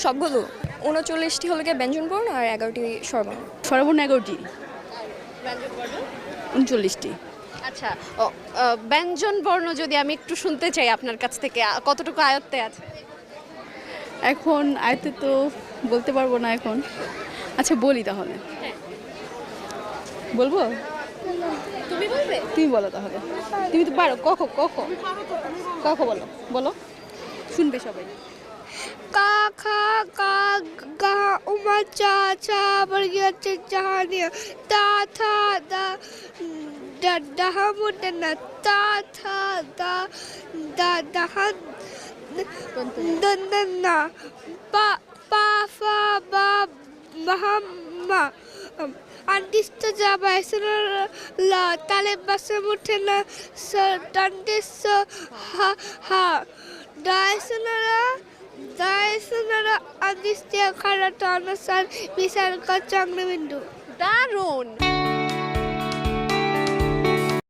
সবগুলো 39টি হলো গিয়ে ব্যঞ্জনবর্ণ আর 11টি স্বরবর্ণ। স্বরবর্ণ 11টি, 39টি। আচ্ছা, ও, ব্যঞ্জন বর্ণ যদি আমি একটু শুনতে চাই আপনার কাছ থেকে, কতটুকু আয়ত্তে আছে? এখন আয়তে তো বলতে পারবো না এখন। আচ্ছা বলি তাহলে, বলবো? তুমি বলবে? তুমি বলো তাহলে, তুমি তো পারো। কখ কখ কখ বলো, বলো, শুনবে সবাই। কা খা গা গা উমা চা চা বর্গীয় চা জাহানিয়া তা থা দা দা দাহা মুদনা তা থা দা দা দাহা দন্দনা পা পা ফা বা মাহাম্মা আন্দিস্ত যাবা এসরা লা তালে বাসে মুঠে না দন্ডিস হা হা দাইসনারা দাইসনারা আন্দিস্তিয়া খারাটা অনুসার বিশাল চন্দ্রবিন্দু। দারুণ।